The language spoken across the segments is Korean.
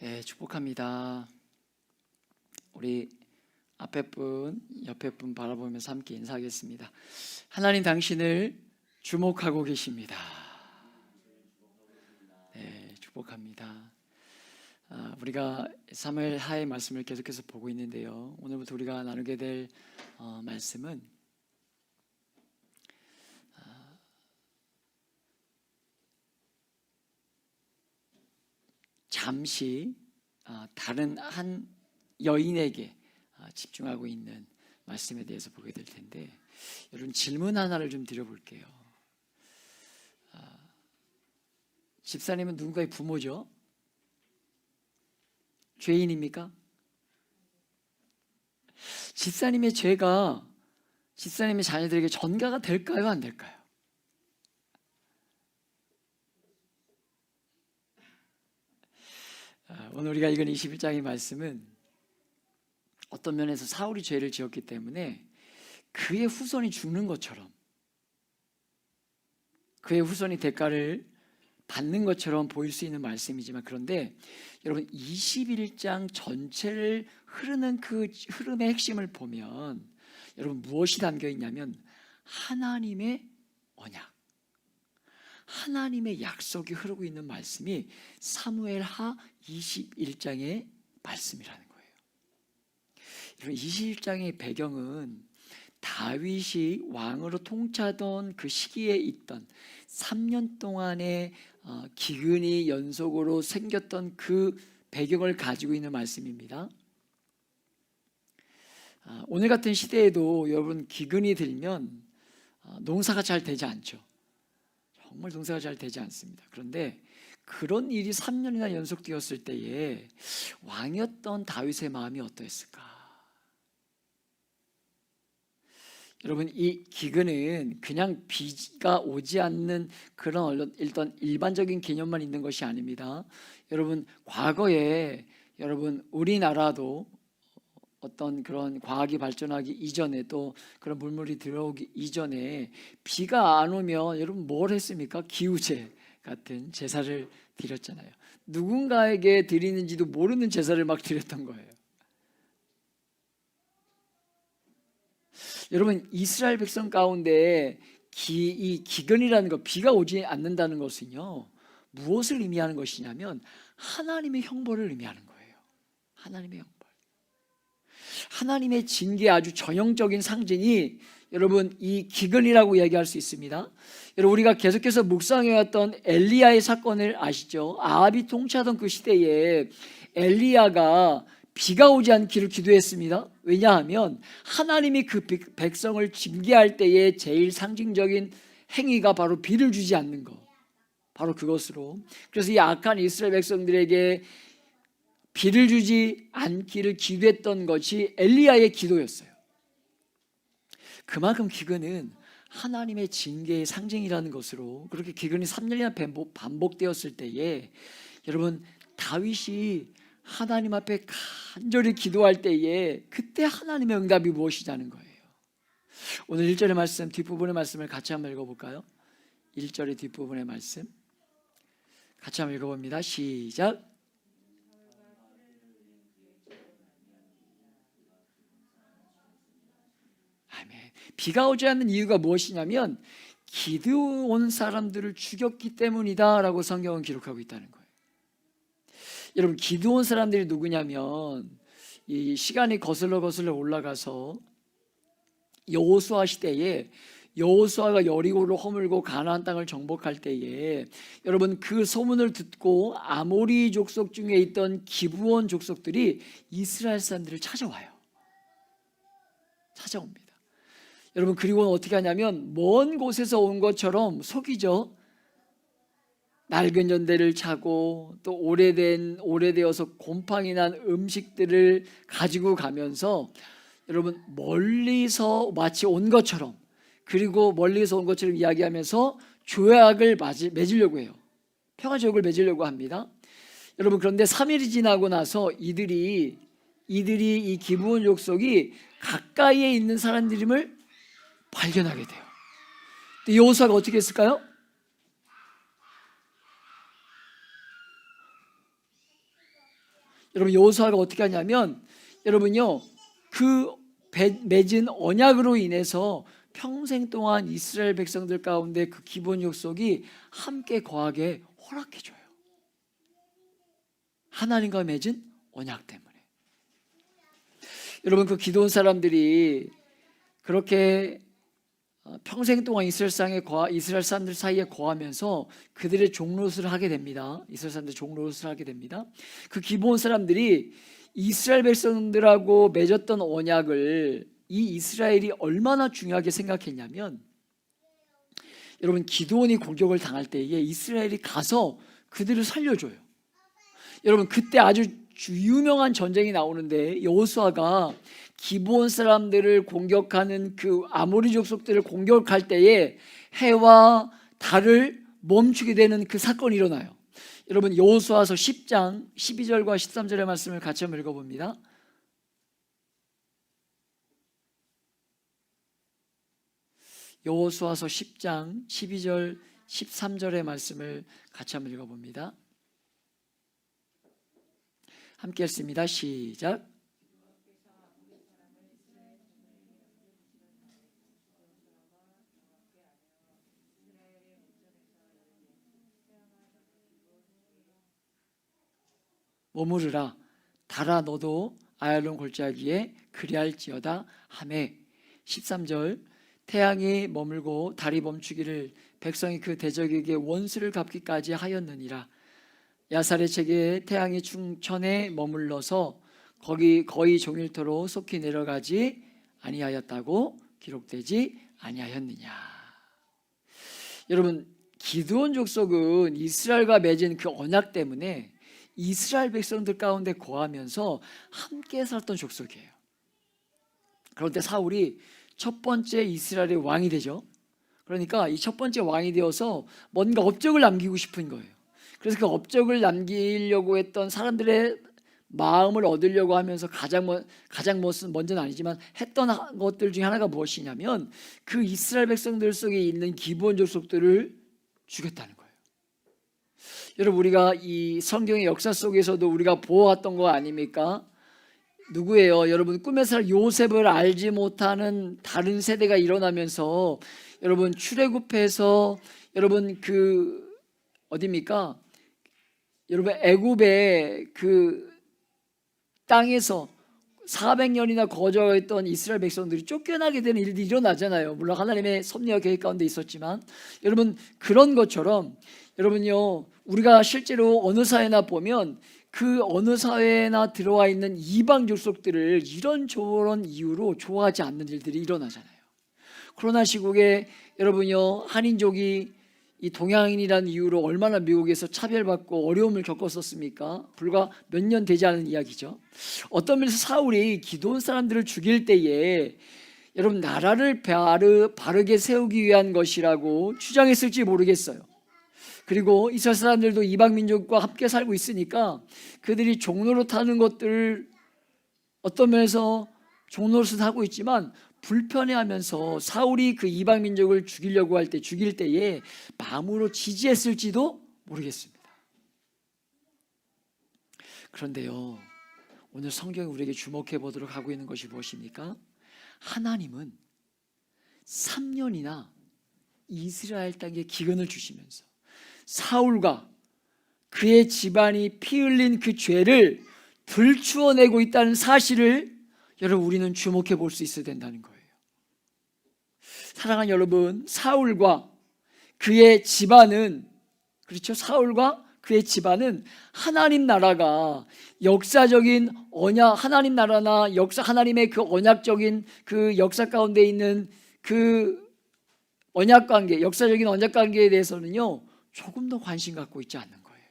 네, 축복합니다. 우리 앞에 분, 옆에 분 바라보면서 함께 인사하겠습니다. 하나님 당신을 주목하고 계십니다. 네, 축복합니다. 우리가 사무엘 하의 말씀을 계속해서 보고 있는데요. 오늘부터 우리가 나누게 될 말씀은 잠시 다른 한 여인에게 집중하고 있는 말씀에 대해서 보게 될 텐데, 여러분 질문 하나를 좀 드려볼게요. 집사님은 누군가의 부모죠? 죄인입니까? 집사님의 죄가 집사님의 자녀들에게 전가가 될까요? 안 될까요? 오늘 우리가 읽은 21장의 말씀은 어떤 면에서 사울이 죄를 지었기 때문에 그의 후손이 죽는 것처럼, 그의 후손이 대가를 받는 것처럼 보일 수 있는 말씀이지만, 그런데 여러분 21장 전체를 흐르는 그 흐름의 핵심을 보면 여러분 무엇이 담겨 있냐면 하나님의 언약, 하나님의 약속이 흐르고 있는 말씀이 사무엘하 21장의 말씀이라는 거예요. 여러분 21장의 배경은 다윗이 왕으로 통치하던 그 시기에 있던 3년 동안의 기근이 연속으로 생겼던 그 배경을 가지고 있는 말씀입니다. 오늘 같은 시대에도 여러분 기근이 들면 농사가 잘 되지 않죠. 정말 농사가 잘 되지 않습니다. 그런데 그런 일이 3년이나 연속되었을 때에 왕이었던 다윗의 마음이 어떠했을까? 여러분 이 기근은 그냥 비가 오지 않는 그런 일단 일반적인 개념만 있는 것이 아닙니다. 여러분 과거에 여러분 우리나라도 어떤 그런 과학이 발전하기 이전에, 또 그런 물물이 들어오기 이전에 비가 안 오면 여러분 뭘 했습니까? 기우제 같은 제사를 드렸잖아요. 누군가에게 드리는지도 모르는 제사를 막 드렸던 거예요. 여러분 이스라엘 백성 가운데 이 기근이라는 것, 비가 오지 않는다는 것은요, 무엇을 의미하는 것이냐면 하나님의 형벌을 의미하는 거예요. 하나님의 형벌, 하나님의 징계의 아주 전형적인 상징이 여러분 이 기근이라고 이야기할 수 있습니다. 여러분 우리가 계속해서 묵상해왔던 엘리야의 사건을 아시죠? 아합이 통치하던 그 시대에 엘리야가 비가 오지 않기를 기도했습니다. 왜냐하면 하나님이 그 백성을 징계할 때에 제일 상징적인 행위가 바로 비를 주지 않는 것, 바로 그것으로, 그래서 이 악한 이스라엘 백성들에게 비를 주지 않기를 기도했던 것이 엘리야의 기도였어요. 그만큼 기근은 하나님의 징계의 상징이라는 것으로, 그렇게 기근이 3년이나 반복되었을 때에 여러분 다윗이 하나님 앞에 간절히 기도할 때에 그때 하나님의 응답이 무엇이냐는 거예요. 오늘 1절의 말씀, 뒷부분의 말씀을 같이 한번 읽어볼까요? 1절의 뒷부분의 말씀 같이 한번 읽어봅니다. 시작. 아멘. 비가 오지 않는 이유가 무엇이냐면 기드온 사람들을 죽였기 때문이다 라고 성경은 기록하고 있다는 거예요. 여러분 기드온 사람들이 누구냐면 이 시간이 거슬러 올라가서 여호수아 시대에 여호수아가 여리고를 허물고 가나안 땅을 정복할 때에 여러분 그 소문을 듣고 아모리 족속 중에 있던 기브온 족속들이 이스라엘 사람들을 찾아옵니다. 여러분 그리고는 어떻게 하냐면 먼 곳에서 온 것처럼 속이죠. 낡은 전대를 차고 또 오래되어서 곰팡이 난 음식들을 가지고 가면서 여러분 멀리서 마치 온 것처럼, 그리고 멀리서 온 것처럼 이야기하면서 조약을 맺으려고 해요. 평화조약을 맺으려고 합니다. 여러분 그런데 3일이 지나고 나서 이들이 이 기브온 족속이 가까이에 있는 사람들임을 발견하게 돼요. 여호수아가 어떻게 했을까요? 여러분 여호수아가 어떻게 하냐면 여러분요 그 맺은 언약으로 인해서 평생 동안 이스라엘 백성들 가운데 그 기본 약속이 함께 거하게 허락해줘요. 하나님과 맺은 언약 때문에. 여러분 그 기도원 사람들이 그렇게 평생 동안 이스라엘 사람들 사이에 거하면서 그들의 종노릇을 하게 됩니다. 이스라엘 사람들 종노릇을 하게 됩니다. 그 기본 사람들이 이스라엘 백성들하고 맺었던 언약을 이 이스라엘이 얼마나 중요하게 생각했냐면 여러분 기드온이 공격을 당할 때에 이스라엘이 가서 그들을 살려줘요. 여러분 그때 아주 유명한 전쟁이 나오는데 여호수아가 기브온 사람들을 공격하는 그 아모리 족속들을 공격할 때에 해와 달을 멈추게 되는 그 사건이 일어나요. 여러분 여호수아서 10장 12절과 13절의 말씀을 같이 한번 읽어봅니다. 여호수아서 10장 12절 13절의 말씀을 같이 한번 읽어봅니다. 함께 읽습니다. 시작. 머무르라 달아 너도 아얄론 골짜기에 그리할지어다 하매 13절 태양이 머물고 달이 멈추기를 백성이 그 대적에게 원수를 갚기까지 하였느니라. 야살의 책에 태양이 충천에 머물러서 거기 거의 종일토록 속히 내려가지 아니하였다고 기록되지 아니하였느냐. 여러분 기드온 족속은 이스라엘과 맺은 그 언약 때문에 이스라엘 백성들 가운데 거하면서 함께 살던 족속이에요. 그런데 사울이 첫 번째 이스라엘의 왕이 되죠. 그러니까 이 첫 번째 왕이 되어서 뭔가 업적을 남기고 싶은 거예요. 그래서 그 업적을 남기려고 했던 사람들의 마음을 얻으려고 하면서 가장 먼저는 아니지만 했던 것들 중에 하나가 무엇이냐면 그 이스라엘 백성들 속에 있는 기브온 족속들을 죽였다는 거예요. 여러분 우리가 이 성경의 역사 속에서도 우리가 보아왔던 거 아닙니까? 누구예요? 여러분 꿈에서 요셉을 알지 못하는 다른 세대가 일어나면서 여러분 출애굽해서 여러분 그 어디입니까? 여러분 애굽의 그 땅에서 400년이나 거주했던 이스라엘 백성들이 쫓겨나게 되는 일들이 일어나잖아요. 물론 하나님의 섭리와 계획 가운데 있었지만 여러분 그런 것처럼 여러분요 우리가 실제로 어느 사회나 보면 그 어느 사회나 들어와 있는 이방 족속들을 이런저런 이유로 좋아하지 않는 일들이 일어나잖아요. 코로나 시국에 여러분요 한인족이 이 동양인이라는 이유로 얼마나 미국에서 차별받고 어려움을 겪었었습니까? 불과 몇 년 되지 않은 이야기죠. 어떤 면에서 사울이 기드온 사람들을 죽일 때에 여러분 나라를 바르게 세우기 위한 것이라고 주장했을지 모르겠어요. 그리고 이스라엘 사람들도 이방 민족과 함께 살고 있으니까 그들이 종노릇 하는 것들을 어떤 면에서 종노릇을 하고 있지만 불편해하면서 사울이 그 이방 민족을 죽이려고 할 때 죽일 때에 마음으로 지지했을지도 모르겠습니다. 그런데요 오늘 성경이 우리에게 주목해 보도록 하고 있는 것이 무엇입니까? 하나님은 3년이나 이스라엘 땅에 기근을 주시면서 사울과 그의 집안이 피 흘린 그 죄를 들추어내고 있다는 사실을 여러분 우리는 주목해 볼 수 있어야 된다는 거예요. 사랑하는 여러분 사울과 그의 집안은 그렇죠. 사울과 그의 집안은 하나님 나라가 역사적인 언약 하나님 나라나 하나님의 그 언약적인 그 역사 가운데 있는 그 언약 관계 역사적인 언약 관계에 대해서는요 조금 더 관심 갖고 있지 않는 거예요.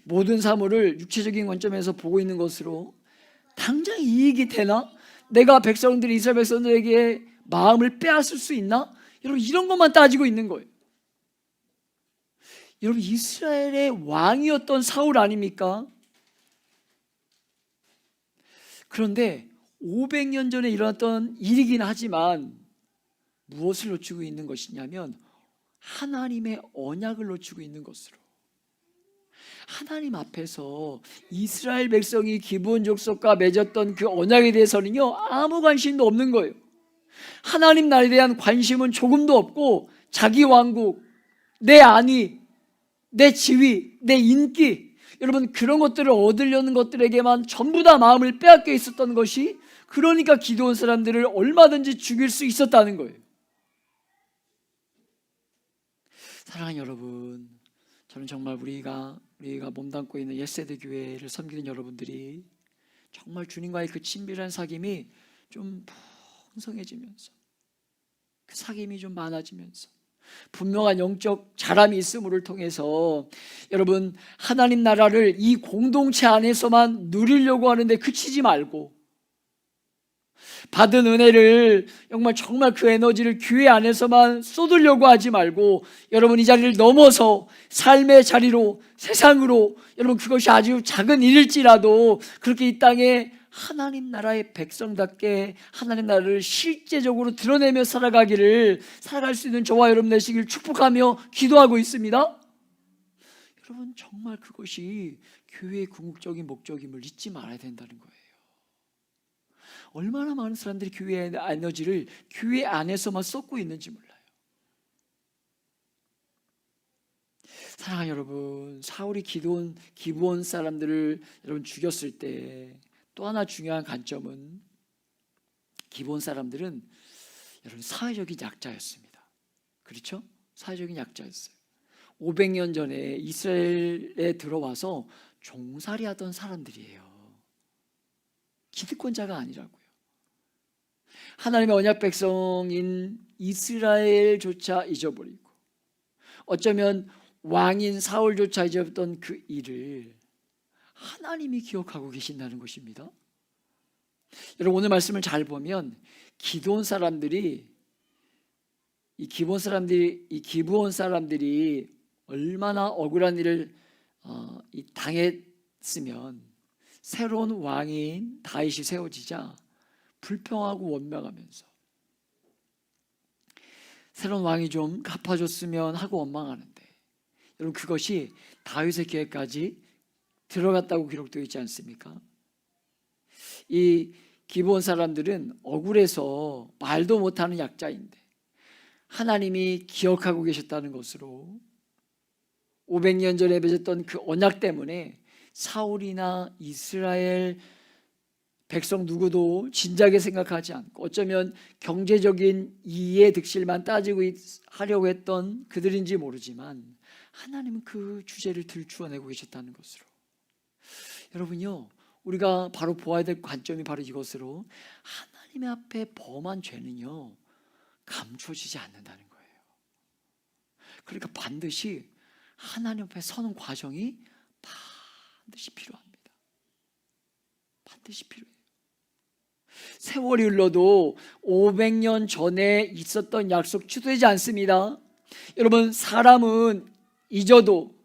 모든 사물을 육체적인 관점에서 보고 있는 것으로 당장 이익이 되나? 내가 이스라엘 백성들에게 마음을 빼앗을 수 있나? 여러분 이런 것만 따지고 있는 거예요. 여러분 이스라엘의 왕이었던 사울 아닙니까? 그런데 500년 전에 일어났던 일이긴 하지만 무엇을 놓치고 있는 것이냐면 하나님의 언약을 놓치고 있는 것으로 하나님 앞에서 이스라엘 백성이 기브온 족속과 맺었던 그 언약에 대해서는요 아무 관심도 없는 거예요. 하나님 나라에 대한 관심은 조금도 없고 자기 왕국, 내 안위, 내 지위, 내 인기, 여러분 그런 것들을 얻으려는 것들에게만 전부 다 마음을 빼앗겨 있었던 것이, 그러니까 기드온 사람들을 얼마든지 죽일 수 있었다는 거예요. 사랑하는 여러분, 저는 정말 우리가 몸담고 있는 옛세대 교회를 섬기는 여러분들이 정말 주님과의 그 친밀한 사귐이 좀 풍성해지면서, 그 사귐이 좀 많아지면서 분명한 영적 자람이 있음을 통해서 여러분 하나님 나라를 이 공동체 안에서만 누리려고 하는데 그치지 말고, 받은 은혜를 정말 그 에너지를 교회 안에서만 쏟으려고 하지 말고, 여러분 이 자리를 넘어서 삶의 자리로, 세상으로, 여러분 그것이 아주 작은 일일지라도 그렇게 이 땅에 하나님 나라의 백성답게 하나님 나라를 실제적으로 드러내며 살아갈 수 있는 저와 여러분 되시길 축복하며 기도하고 있습니다. 여러분 정말 그것이 교회의 궁극적인 목적임을 잊지 말아야 된다는 거예요. 얼마나 많은 사람들이 교회의 에너지를 교회 안에서만 쏟고 있는지 몰라요. 사랑하는 여러분, 사울이 기브온 사람들을 여러분 죽였을 때 또 하나 중요한 관점은, 기브온 사람들은 여러분 사회적인 약자였습니다. 그렇죠? 사회적인 약자였어요. 500년 전에 이스라엘에 들어와서 종살이 하던 사람들이에요. 기득권자가 아니라고요. 하나님의 언약 백성인 이스라엘조차 잊어버리고, 어쩌면 왕인 사울조차 잊었던 그 일을 하나님이 기억하고 계신다는 것입니다. 여러분 오늘 말씀을 잘 보면 기브온 사람들이 얼마나 억울한 일을 당했으면 새로운 왕인 다윗이 세워지자 불평하고 원망하면서, 새로운 왕이 좀 갚아줬으면 하고 원망하는데, 여러분 그것이 다윗의 계획까지 들어갔다고 기록되어 있지 않습니까? 이 기브온 사람들은 억울해서 말도 못하는 약자인데 하나님이 기억하고 계셨다는 것으로 500년 전에 맺었던 그 언약 때문에 사울이나 이스라엘 백성 누구도 진작에 생각하지 않고, 어쩌면 경제적인 이의 득실만 따지고 하려고 했던 그들인지 모르지만 하나님은 그 주제를 들추어내고 계셨다는 것으로, 여러분요 우리가 바로 보아야 될 관점이 바로 이것으로, 하나님의 앞에 범한 죄는요 감춰지지 않는다는 거예요. 그러니까 반드시 하나님 앞에 서는 과정이 반드시 필요합니다. 반드시 필요해요. 세월이 흘러도 500년 전에 있었던 약속 취소되지 않습니다. 여러분 사람은 잊어도,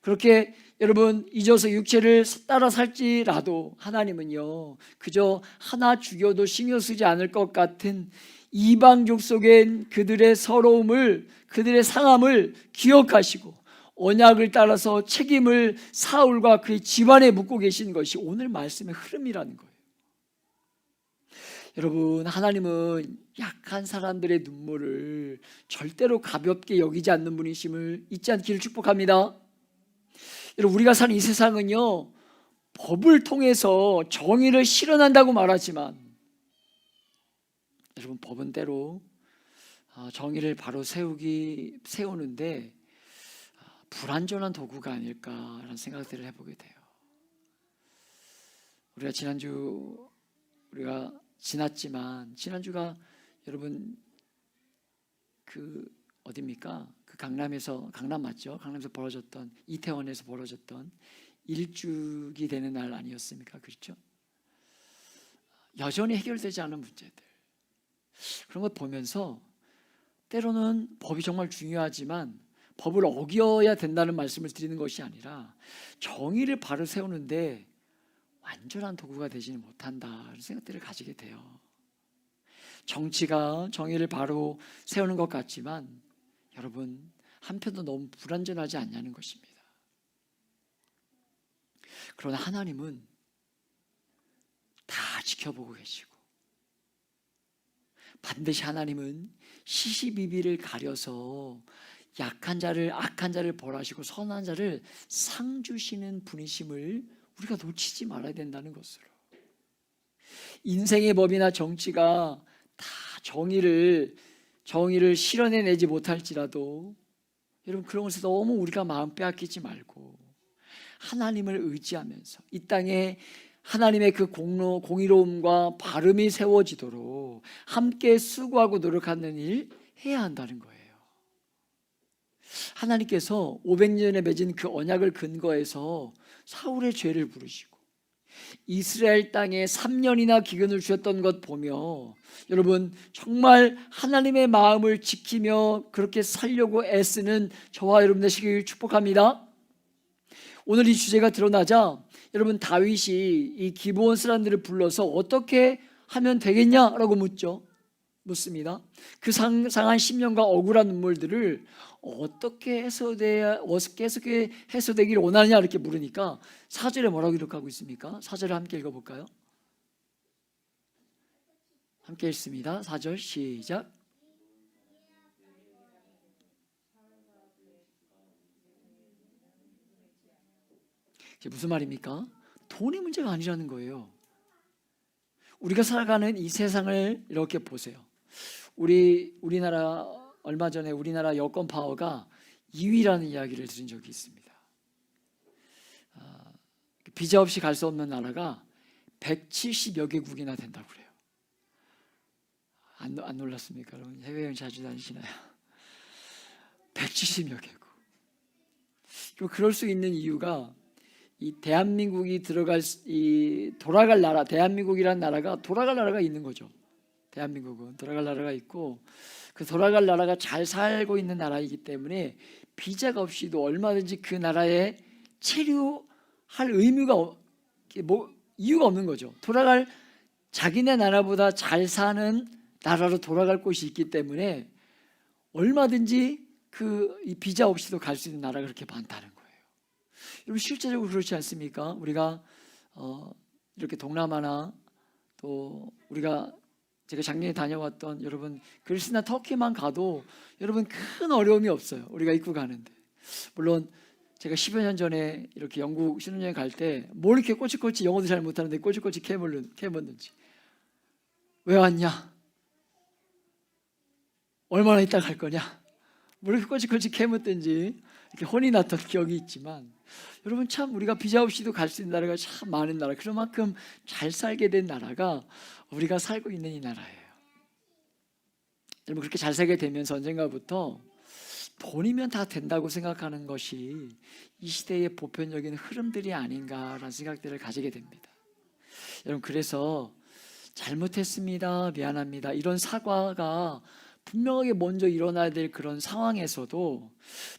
그렇게 여러분 잊어서 육체를 따라 살지라도 하나님은요 그저 하나 죽여도 신경 쓰지 않을 것 같은 이방족 속엔 그들의 서러움을, 그들의 상함을 기억하시고 언약을 따라서 책임을 사울과 그의 집안에 묻고 계신 것이 오늘 말씀의 흐름이라는 거예요. 여러분 하나님은 약한 사람들의 눈물을 절대로 가볍게 여기지 않는 분이심을 잊지 않기를 축복합니다. 여러분 우리가 사는 이 세상은요 법을 통해서 정의를 실현한다고 말하지만, 여러분 법은 때로 정의를 바로 세우는데 불완전한 도구가 아닐까라는 생각들을 해보게 돼요. 우리가 지난주가 여러분 어디입니까? 강남 맞죠? 강남에서 벌어졌던, 이태원에서 벌어졌던 일주기 되는 날 아니었습니까? 그렇죠? 여전히 해결되지 않은 문제들, 그런 것 보면서 때로는 법이 정말 중요하지만 법을 어겨야 된다는 말씀을 드리는 것이 아니라 정의를 바로 세우는데 완전한 도구가 되지는 못한다는 생각들을 가지게 돼요. 정치가 정의를 바로 세우는 것 같지만 여러분 한편도 너무 불완전하지 않냐는 것입니다. 그러나 하나님은 다 지켜보고 계시고 반드시 하나님은 시시비비를 가려서 약한 자를 악한 자를 벌하시고 선한 자를 상 주시는 분이심을 우리가 놓치지 말아야 된다는 것으로, 인생의 법이나 정치가 다 정의를 실현해내지 못할지라도 여러분 그런 것에 너무 우리가 마음 빼앗기지 말고 하나님을 의지하면서 이 땅에 하나님의 그 공의로움과 바름이 세워지도록 함께 수고하고 노력하는 일 해야 한다는 거예요. 하나님께서 500년에 맺은 그 언약을 근거해서 사울의 죄를 부르시고 이스라엘 땅에 3년이나 기근을 주셨던 것 보며 여러분 정말 하나님의 마음을 지키며 그렇게 살려고 애쓰는 저와 여러분 되시길 축복합니다. 오늘 이 주제가 드러나자 여러분 다윗이 이 기브온 사람들을 불러서 어떻게 하면 되겠냐라고 묻습니다. 그 상한 심령과 억울한 눈물들을 어떻게 해소되기를 원하느냐 이렇게 물으니까 4절에 뭐라고 기록하고 있습니까? 4절을 함께 읽어볼까요? 함께 읽습니다. 4절 시작. 무슨 말입니까? 돈이 문제가 아니라는 거예요. 우리가 살아가는 이 세상을 이렇게 보세요. 우리나라 얼마 전에 우리나라 여권 파워가 2위라는 이야기를 들은 적이 있습니다. 비자 없이 갈 수 없는 나라가 170여 개국이나 된다고 그래요. 안 놀랐습니까? 여러분 해외여행 자주 다니시나요? 170여 개국. 그럴 수 있는 이유가 이 대한민국이 돌아갈 나라, 대한민국이라는 나라가 돌아갈 나라가 있는 거죠. 대한민국은 돌아갈 나라가 있고 그 돌아갈 나라가 잘 살고 있는 나라이기 때문에 비자가 없이도 얼마든지 그 나라에 체류할 이유가 없는 거죠. 자기네 나라보다 잘 사는 나라로 돌아갈 곳이 있기 때문에 얼마든지 이 비자 없이도 갈 수 있는 나라가 그렇게 많다는 거예요. 여러분 실제적으로 그렇지 않습니까? 우리가 이렇게 동남아나 또 제가 작년에 다녀왔던 여러분 그리스나 터키만 가도 여러분 큰 어려움이 없어요. 우리가 입국하는데. 물론 제가 10여 년 전에 이렇게 영국 신혼여행 갈 때 뭘 이렇게 꼬치꼬치 영어도 잘 못하는데 꼬치꼬치 캐묻는지, 왜 왔냐? 얼마나 있다 갈 거냐? 뭘 이렇게 꼬치꼬치 캐묻든지 이렇게 혼이 났던 기억이 있지만 여러분 참 우리가 비자 없이도 갈 수 있는 나라가 참 많은 나라, 그만큼 잘 살게 된 나라가 우리가 살고 있는 이 나라예요. 여러분 그렇게 잘 살게 되면서 언젠가부터 돈이면 다 된다고 생각하는 것이 이 시대의 보편적인 흐름들이 아닌가라는 생각들을 가지게 됩니다. 여러분 그래서 잘못했습니다, 미안합니다 이런 사과가 분명하게 먼저 일어나야 될 그런 상황에서도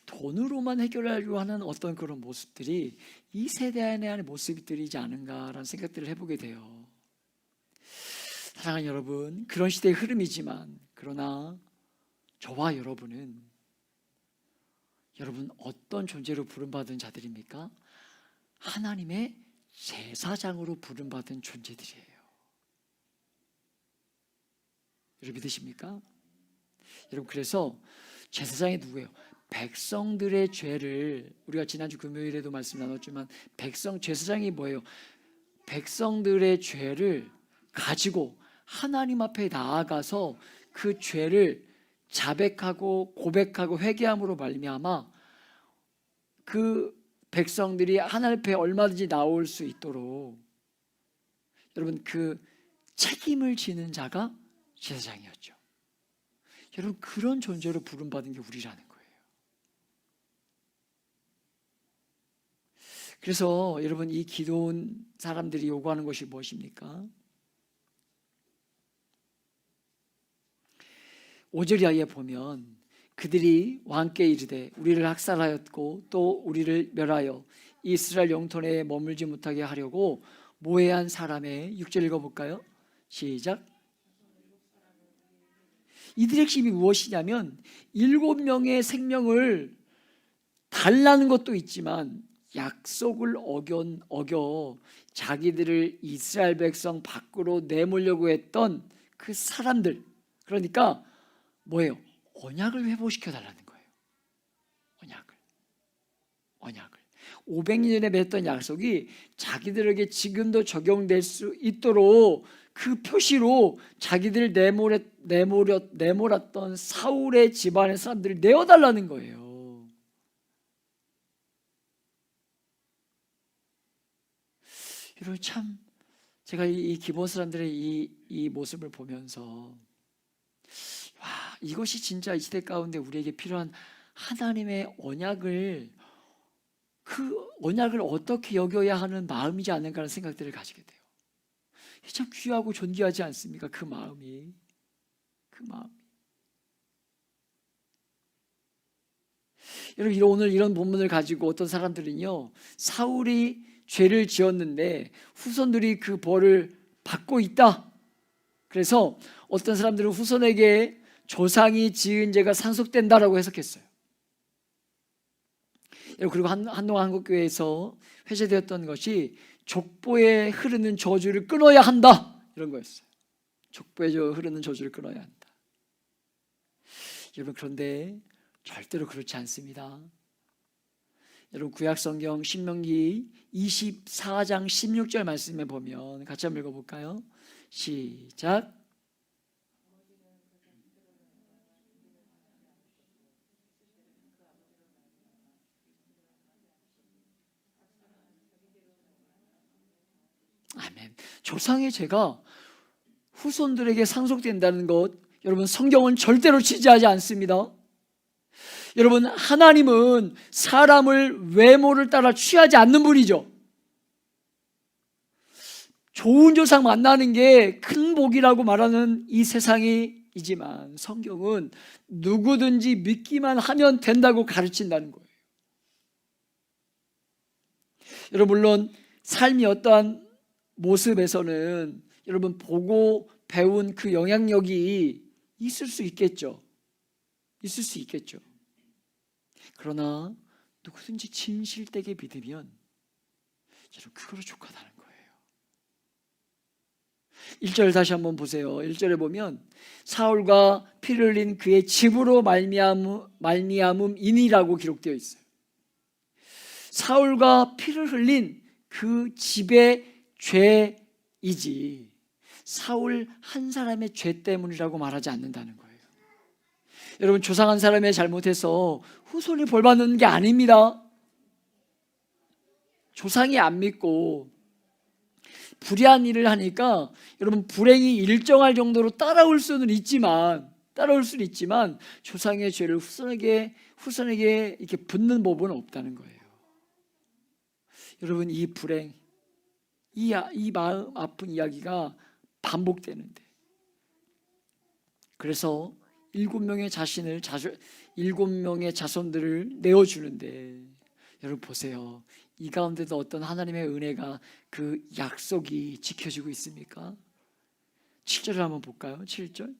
돈으로만 해결하려고 하는 어떤 그런 모습들이 이 세대 안의 모습들이지 않은가라는 생각들을 해보게 돼요. 사랑하는 여러분, 그런 시대의 흐름이지만 그러나 저와 여러분은 여러분 어떤 존재로 부름받은 자들입니까? 하나님의 제사장으로 부름받은 존재들이에요. 여러분 믿으십니까? 여러분 그래서 제사장이 누구예요? 백성들의 죄를, 우리가 지난주 금요일에도 말씀 나눴지만 제사장이 뭐예요? 백성들의 죄를 가지고 하나님 앞에 나아가서 그 죄를 자백하고 고백하고 회개함으로 말미암아 그 백성들이 하나님 앞에 얼마든지 나올 수 있도록 여러분 그 책임을 지는 자가 제사장이었죠. 여러분 그런 존재로 부름받은 게 우리라는 거예요. 그래서 여러분 이 기도원 사람들이 요구하는 것이 무엇입니까? 5절 이하에 보면 그들이 왕께 이르되 우리를 학살하였고 또 우리를 멸하여 이스라엘 영토에 머물지 못하게 하려고 모해한 사람의 6절 읽어볼까요? 시작. 이들의 핵심이 무엇이냐면 7명의 생명을 달라는 것도 있지만 약속을 어겨 자기들을 이스라엘 백성 밖으로 내몰려고 했던 그 사람들, 그러니까 뭐예요? 언약을 회복시켜 달라는 거예요. 언약을 500년 전에 맺었던 약속이 자기들에게 지금도 적용될 수 있도록 그 표시로 자기들을 내몰았던 사울의 집안의 사람들을 내어달라는 거예요. 여러분, 참 제가 이 기본 사람들의 이 모습을 보면서 와, 이것이 진짜 이 시대 가운데 우리에게 필요한 하나님의 언약을, 그 언약을 어떻게 여겨야 하는 마음이지 않는가 하는 생각들을 가지게 돼요. 참 귀하고 존귀하지 않습니까? 그 마음이. 여러분, 오늘 이런 본문을 가지고 어떤 사람들은요, 사울이 죄를 지었는데 후손들이 그 벌을 받고 있다. 그래서 어떤 사람들은 후손에게 조상이 지은 죄가 상속된다라고 해석했어요. 그리고 한동안 한국교회에서 회자되었던 것이 족보에 흐르는 저주를 끊어야 한다, 이런 거였어요. 족보에 흐르는 저주를 끊어야 한다. 여러분, 그런데 절대로 그렇지 않습니다. 여러분, 구약성경 신명기 24장 16절 말씀에 보면 같이 한번 읽어볼까요? 시작. 아멘. 조상의 죄가 후손들에게 상속된다는 것, 여러분, 성경은 절대로 지지하지 않습니다. 여러분, 하나님은 사람을 외모를 따라 취하지 않는 분이죠. 좋은 조상 만나는 게 큰 복이라고 말하는 이 세상이지만 성경은 누구든지 믿기만 하면 된다고 가르친다는 거예요. 여러분, 물론 삶이 어떠한 모습에서는 여러분 보고 배운 그 영향력이 있을 수 있겠죠. 그러나 누구든지 진실되게 믿으면 여러분, 그거로 족하다는 거예요. 1절 다시 한번 보세요. 1절에 보면 사울과 피를 흘린 그의 집으로 말미암음이니라고 기록되어 있어요. 사울과 피를 흘린 그 집의 죄이지 사울 한 사람의 죄 때문이라고 말하지 않는다는 거예요. 여러분, 조상 한 사람의 잘못해서 후손이 벌받는 게 아닙니다. 조상이 안 믿고 불의한 일을 하니까 여러분, 불행이 일정할 정도로 따라올 수는 있지만 조상의 죄를 후손에게 이렇게 붓는 법은 없다는 거예요. 여러분, 이 불행, 이 마음 아픈 이야기가 반복되는데, 그래서 7명의 자손들을 내어주는데, 여러분 보세요. 이 가운데도 어떤 하나님의 은혜가, 그 약속이 지켜지고 있습니까? 7절을 한번 볼까요? 7절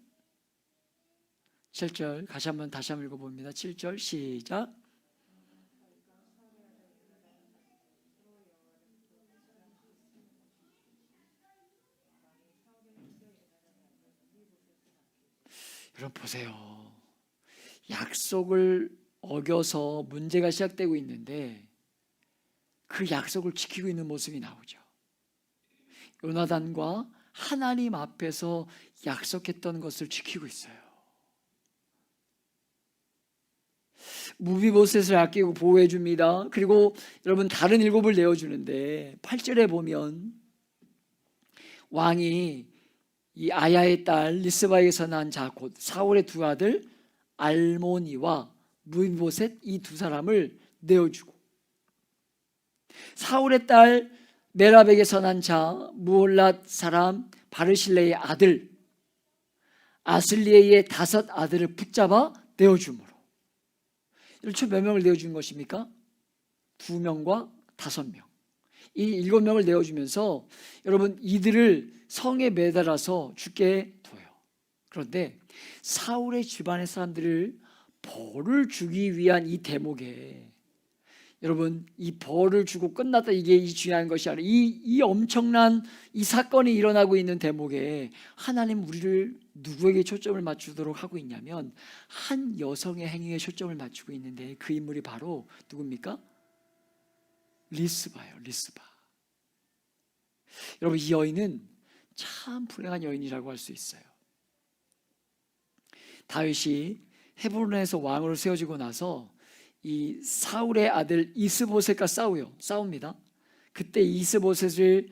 다시 한번 읽어봅니다. 7절 시작. 여러분 보세요. 약속을 어겨서 문제가 시작되고 있는데 그 약속을 지키고 있는 모습이 나오죠. 요나단과 하나님 앞에서 약속했던 것을 지키고 있어요. 무비보셋을 아끼고 보호해 줍니다. 그리고 여러분, 다른 7을 내어주는데 8절에 보면 왕이 이 아야의 딸 리스바에서 난 자 곧 사울의 두 아들 알모니와 무비보셋, 이 두 사람을 내어주고, 사울의 딸 메랍에게서 난 자 무홀랏 사람 바르실레의 아들 아슬리에의 5 아들을 붙잡아 내어주므로, 총 몇 명을 내어준 것입니까? 2명과 5명. 이 7명을 내어주면서 여러분, 이들을 성에 매달아서 죽게 둬요. 그런데 사울의 집안의 사람들을 벌을 주기 위한 이 대목에 여러분, 이 벌을 주고 끝났다, 이게 이 중요한 것이 아니라 이 엄청난 이 사건이 일어나고 있는 대목에 하나님 우리를 누구에게 초점을 맞추도록 하고 있냐면 한 여성의 행위에 초점을 맞추고 있는데 그 인물이 바로 누굽니까? 리스바예요. 리스바. 여러분, 이 여인은 참 불행한 여인이라고 할 수 있어요. 다윗이 헤브론에서 왕으로 세워지고 나서 이 사울의 아들 이스보셋과 싸웁니다. 그때 이스보셋을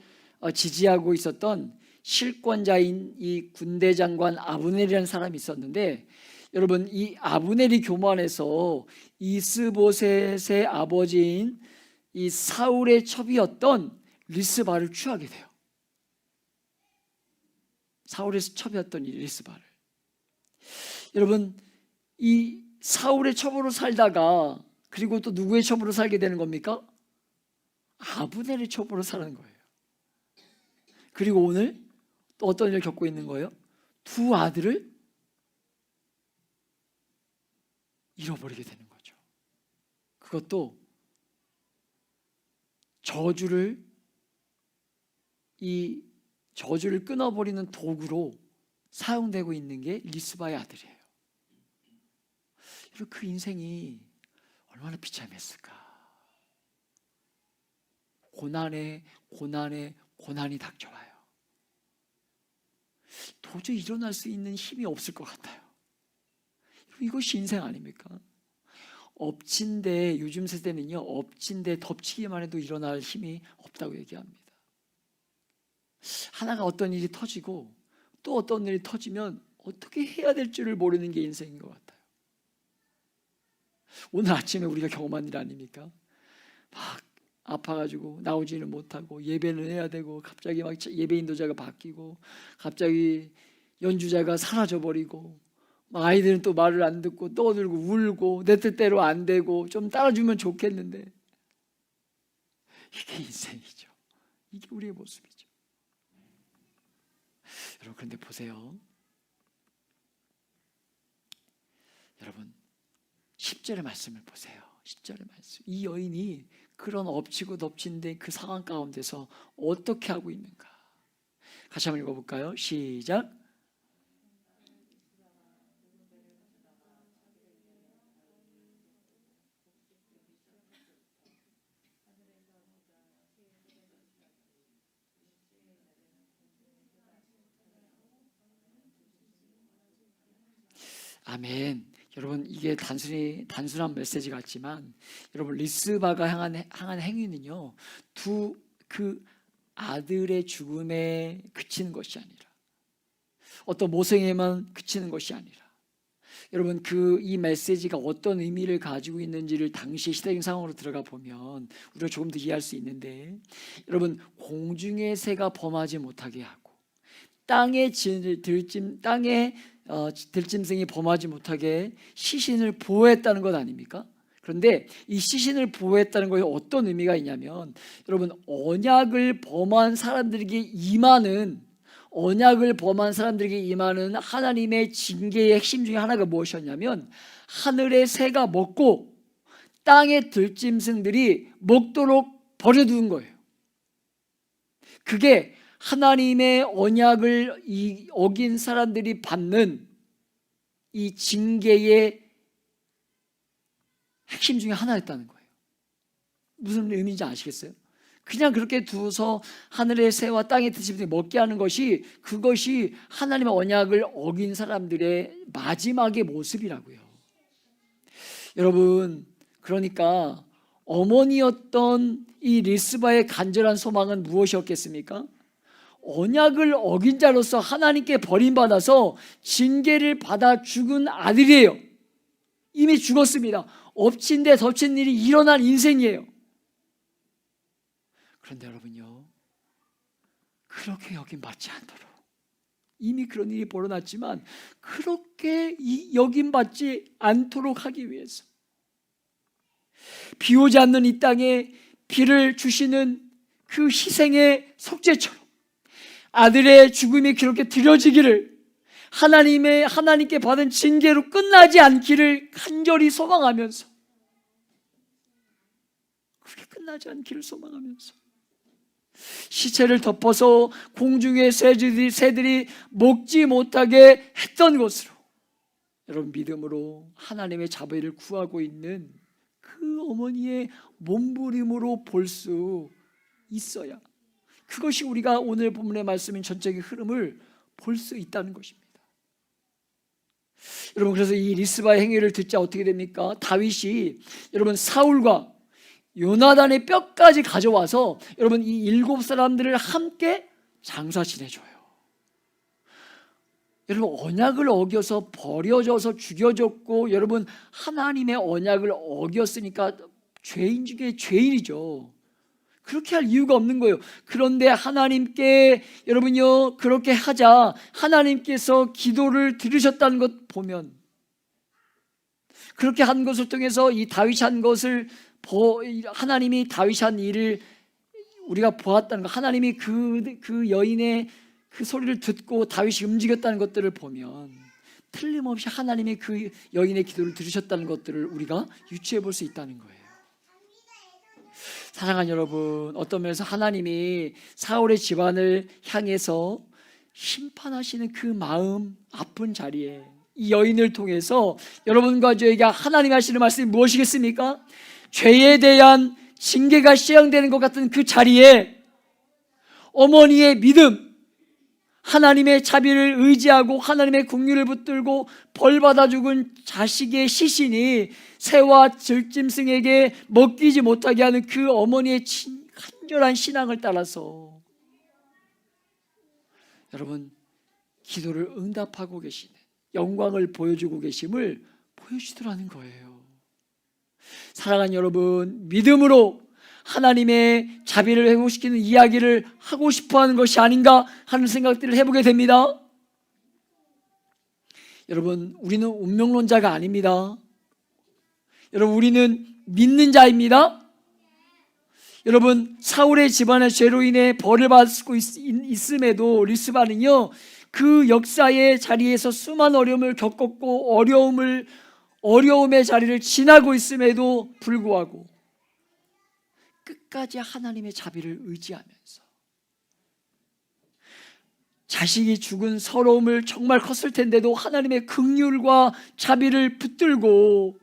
지지하고 있었던 실권자인 이 군대 장관 아브넬이라는 사람이 있었는데, 여러분, 이 아브넬이 교만해서 이스보셋의 아버지인 이 사울의 첩이었던 리스바를 취하게 돼요. 사울의 첩이었던 이 리스바를. 여러분, 이 사울의 첩으로 살다가 그리고 또 누구의 첩으로 살게 되는 겁니까? 아브넬의 첩으로 사는 거예요. 그리고 오늘 또 어떤 일을 겪고 있는 거예요? 두 아들을 잃어버리게 되는 거죠. 그것도 이 저주를 끊어버리는 도구로 사용되고 있는 게 리스바의 아들이에요. 여러분, 그 인생이 얼마나 비참했을까. 고난에 고난이 닥쳐와요. 도저히 일어날 수 있는 힘이 없을 것 같아요. 이것이 인생 아닙니까? 엎친 데, 요즘 세대는요, 엎친 데 덮치기만 해도 일어날 힘이 없다고 얘기합니다. 하나가 어떤 일이 터지고 또 어떤 일이 터지면 어떻게 해야 될 줄을 모르는 게 인생인 것 같아요. 오늘 아침에 우리가 경험한 일 아닙니까? 막 아파가지고 나오지는 못하고 예배는 해야 되고 갑자기 막 예배 인도자가 바뀌고 갑자기 연주자가 사라져버리고 아이들은 또 말을 안 듣고 떠들고 울고 내 뜻대로 안 되고 좀 따라주면 좋겠는데, 이게 인생이죠. 이게 우리의 모습이죠. 여러분, 그런데 보세요. 여러분, 10절의 말씀을 보세요. 10절의 말씀. 이 여인이 그런 엎치고 덮친 데 그 상황 가운데서 어떻게 하고 있는가? 같이 한번 읽어볼까요? 시작. 아멘. 여러분, 이게 단순한 메시지 같지만 여러분, 리스바가 향한 행위는요, 그 아들의 죽음에 그치는 것이 아니라 어떤 모성에만 그치는 것이 아니라 여러분, 이 메시지가 어떤 의미를 가지고 있는지를 당시 시대적인 상황으로 들어가 보면 우리가 조금 더 이해할 수 있는데, 여러분, 공중의 새가 범하지 못하게 하고 땅의 들짐승이 범하지 못하게 시신을 보호했다는 것 아닙니까? 그런데 이 시신을 보호했다는 것에 어떤 의미가 있냐면, 여러분, 언약을 범한 사람들에게 임하는 하나님의 징계의 핵심 중에 하나가 무엇이었냐면, 하늘의 새가 먹고 땅의 들짐승들이 먹도록 버려두는 거예요. 그게 하나님의 언약을 어긴 사람들이 받는 이 징계의 핵심 중에 하나였다는 거예요. 무슨 의미인지 아시겠어요? 그냥 그렇게 두어서 하늘의 새와 땅의 들짐승이 먹게 하는 그것이 하나님의 언약을 어긴 사람들의 마지막의 모습이라고요. 여러분, 그러니까 어머니였던 이 리스바의 간절한 소망은 무엇이었겠습니까? 언약을 어긴 자로서 하나님께 버림받아서 징계를 받아 죽은 아들이에요. 이미 죽었습니다. 엎친 데 덮친 일이 일어난 인생이에요. 그런데 여러분요, 그렇게 여김받지 않도록, 이미 그런 일이 벌어났지만 그렇게 여김받지 않도록 하기 위해서 비 오지 않는 이 땅에 비를 주시는 그 희생의 속죄처럼 아들의 죽음이 그렇게 드려지기를, 하나님께 받은 징계로 끝나지 않기를 간절히 소망하면서 끝나지 않기를 소망하면서 시체를 덮어서 공중의 새들이 먹지 못하게 했던 것으로 여러분 믿음으로 하나님의 자비를 구하고 있는 그 어머니의 몸부림으로 볼 수 있어야, 그것이 우리가 오늘 본문의 말씀인 전적인 흐름을 볼 수 있다는 것입니다. 여러분, 그래서 이 리스바의 행위를 듣자 어떻게 됩니까? 다윗이 여러분 사울과 요나단의 뼈까지 가져와서 여러분 이 7사람들을 함께 장사 지내줘요. 여러분, 언약을 어겨서 버려져서 죽여졌고, 여러분 하나님의 언약을 어겼으니까 죄인 중에 죄인이죠. 그렇게 할 이유가 없는 거예요. 그런데 하나님께 여러분요, 그렇게 하자 하나님께서 기도를 들으셨다는 것 보면, 그렇게 한 것을 통해서 이 다윗이 한 것을 하나님이 다윗이 한 일을 우리가 보았다는 것, 하나님이 그 여인의 그 소리를 듣고 다윗이 움직였다는 것들을 보면 틀림없이 하나님이 그 여인의 기도를 들으셨다는 것들을 우리가 유추해 볼 수 있다는 거예요. 사랑하는 여러분, 어떤 면에서 하나님이 사울의 집안을 향해서 심판하시는 그 마음 아픈 자리에 이 여인을 통해서 여러분과 저에게 하나님 하시는 말씀이 무엇이겠습니까? 죄에 대한 징계가 시행되는 것 같은 그 자리에 어머니의 믿음, 하나님의 자비를 의지하고 하나님의 긍휼을 붙들고 벌받아 죽은 자식의 시신이 새와 들짐승에게 먹히지 못하게 하는 그 어머니의 간절한 신앙을 따라서 여러분 기도를 응답하고 계시는, 영광을 보여주고 계심을 보여주더라는 거예요. 사랑하는 여러분, 믿음으로 하나님의 자비를 회복시키는 이야기를 하고 싶어하는 것이 아닌가 하는 생각들을 해보게 됩니다. 여러분, 우리는 운명론자가 아닙니다. 여러분, 우리는 믿는 자입니다. 여러분, 사울의 집안의 죄로 인해 벌을 받고 있음에도 리스바는요, 그 역사의 자리에서 수많은 어려움을 겪었고 어려움의 자리를 지나고 있음에도 불구하고 끝까지 하나님의 자비를 의지하면서, 자식이 죽은 서러움을 정말 컸을 텐데도 하나님의 긍휼과 자비를 붙들고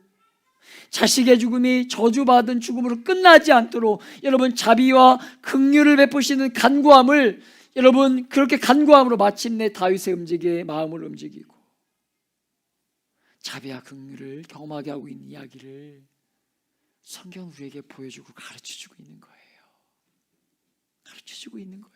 자식의 죽음이 저주받은 죽음으로 끝나지 않도록 여러분 자비와 긍휼을 베푸시는 간구함을, 여러분 그렇게 간구함으로 마침내 다윗의 마음을 움직이고 자비와 긍휼을 경험하게 하고 있는 이야기를 성경 우리에게 보여주고 가르쳐주고 있는 거예요. 가르쳐주고 있는 거예요.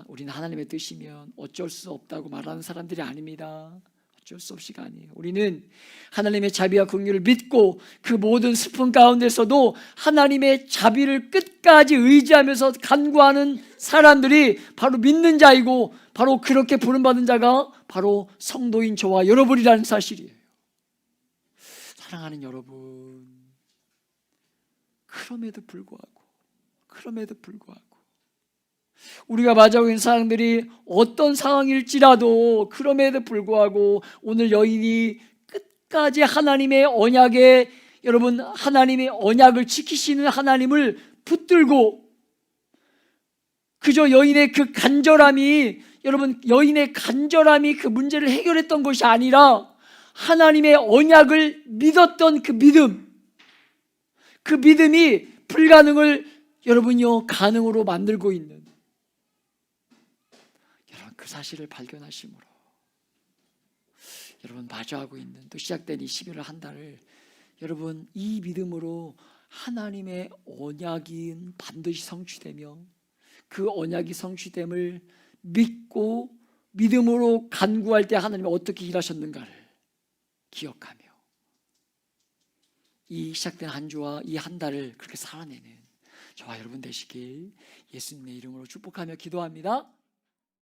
우리는 하나님의 뜻이면 어쩔 수 없다고 말하는 사람들이 아닙니다. 어쩔 수 없이가 아니에요. 우리는 하나님의 자비와 긍휼을 믿고 그 모든 슬픔 가운데서도 하나님의 자비를 끝까지 의지하면서 간구하는 사람들이 바로 믿는 자이고, 바로 그렇게 부름받은 자가 바로 성도인 저와 여러분이라는 사실이에요. 사랑하는 여러분, 그럼에도 불구하고 우리가 맞이하고 있는 사람들이 어떤 상황일지라도 그럼에도 불구하고 오늘 여인이 끝까지 하나님의 언약에, 여러분 하나님의 언약을 지키시는 하나님을 붙들고, 그저 여인의 그 간절함이 그 문제를 해결했던 것이 아니라 하나님의 언약을 믿었던 그 믿음이 불가능을 여러분요 가능으로 만들고 있는, 여러분 그 사실을 발견하심으로 여러분 마주하고 있는 또 시작된 이 11월 한 달을 여러분 이 믿음으로 하나님의 언약이 반드시 성취되며 그 언약이 성취됨을 믿고 믿음으로 간구할 때 하나님이 어떻게 일하셨는가를 기억하며 이 시작된 한 주와 이 한 달을 그렇게 살아내는 저와 여러분 되시길 예수님의 이름으로 축복하며 기도합니다.